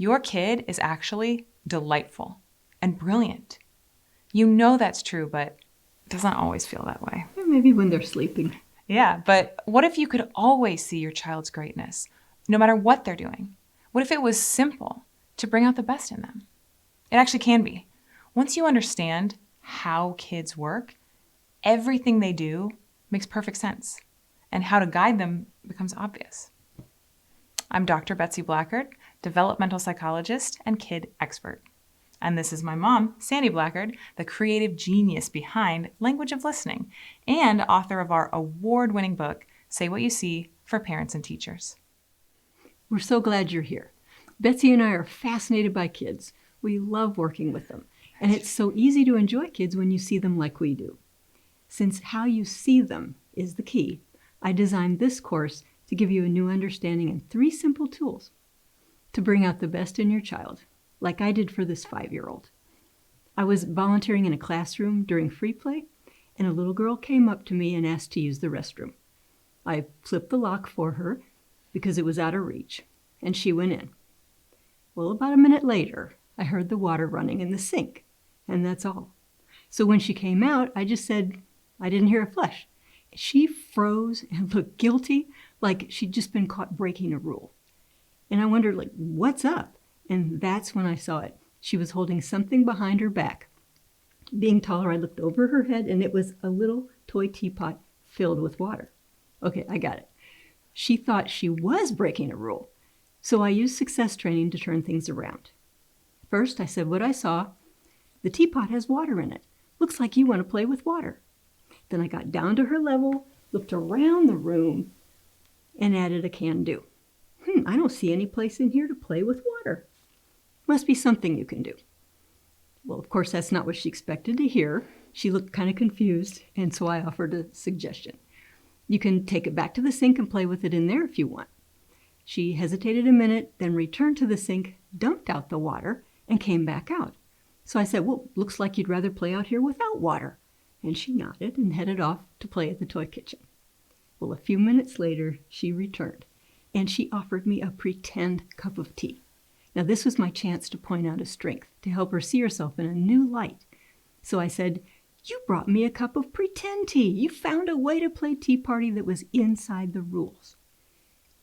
Your kid is actually delightful and brilliant. You know that's true, but it doesn't always feel that way. Maybe when they're sleeping. Yeah, but what if you could always see your child's greatness, no matter what they're doing? What if it was simple to bring out the best in them? It actually can be. Once you understand how kids work, everything they do makes perfect sense, and how to guide them becomes obvious. I'm Dr. Betsy Blackard, developmental psychologist and kid expert. And this is my mom, Sandy Blackard, the creative genius behind Language of Listening and author of our award-winning book, Say What You See, for parents and teachers. We're so glad you're here. Betsy and I are fascinated by kids. We love working with them. And it's so easy to enjoy kids when you see them like we do. Since how you see them is the key, I designed this course to give you a new understanding and 3 simple tools to bring out the best in your child, like I did for this 5-year-old. I was volunteering in a classroom during free play, and a little girl came up to me and asked to use the restroom. I flipped the lock for her because it was out of reach, and she went in. Well, about a minute later, I heard the water running in the sink, and that's all. So when she came out, I just said, I didn't hear a flush. She froze and looked guilty, like she'd just been caught breaking a rule. And I wondered, what's up? And that's when I saw it. She was holding something behind her back. Being taller, I looked over her head, and it was a little toy teapot filled with water. Okay, I got it. She thought she was breaking a rule. So I used success training to turn things around. First, I said what I saw. The teapot has water in it. Looks like you want to play with water. Then I got down to her level, looked around the room, and added a can-do. I don't see any place in here to play with water. Must be something you can do. Well, of course, that's not what she expected to hear. She looked kind of confused, and so I offered a suggestion. You can take it back to the sink and play with it in there if you want. She hesitated a minute, then returned to the sink, dumped out the water, and came back out. So I said, well, looks like you'd rather play out here without water. And she nodded and headed off to play at the toy kitchen. Well, a few minutes later, she returned, and she offered me a pretend cup of tea. Now, this was my chance to point out a strength, to help her see herself in a new light. So I said, you brought me a cup of pretend tea. You found a way to play tea party that was inside the rules.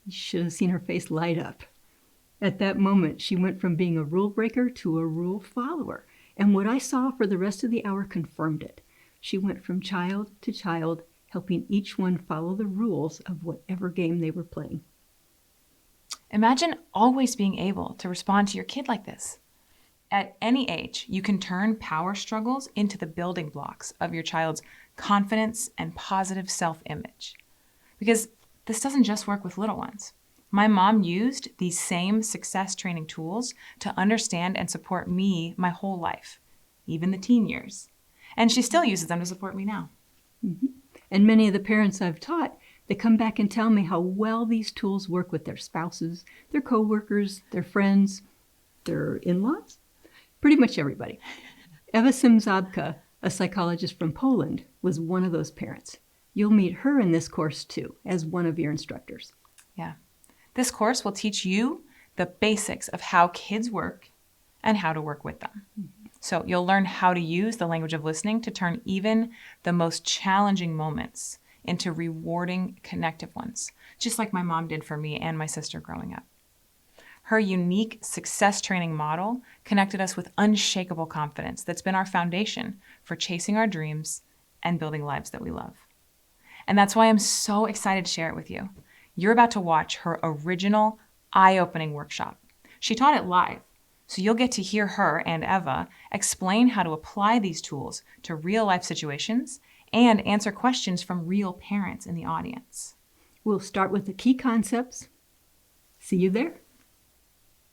You should have seen her face light up. At that moment, she went from being a rule breaker to a rule follower. And what I saw for the rest of the hour confirmed it. She went from child to child, helping each one follow the rules of whatever game they were playing. Imagine always being able to respond to your kid like this. At any age, you can turn power struggles into the building blocks of your child's confidence and positive self-image. Because this doesn't just work with little ones. My mom used these same success training tools to understand and support me my whole life, even the teen years. And she still uses them to support me now. Mm-hmm. And many of the parents I've taught, they come back and tell me how well these tools work with their spouses, their coworkers, their friends, their in-laws, pretty much everybody. Eva Simzabka, a psychologist from Poland, was one of those parents. You'll meet her in this course too, as one of your instructors. Yeah. This course will teach you the basics of how kids work and how to work with them. Mm-hmm. So you'll learn how to use the language of listening to turn even the most challenging moments into rewarding, connective ones, just like my mom did for me and my sister growing up. Her unique success training model connected us with unshakable confidence that's been our foundation for chasing our dreams and building lives that we love. And that's why I'm so excited to share it with you. You're about to watch her original, eye-opening workshop. She taught it live, so you'll get to hear her and Eva explain how to apply these tools to real-life situations and answer questions from real parents in the audience. We'll start with the key concepts. See you there.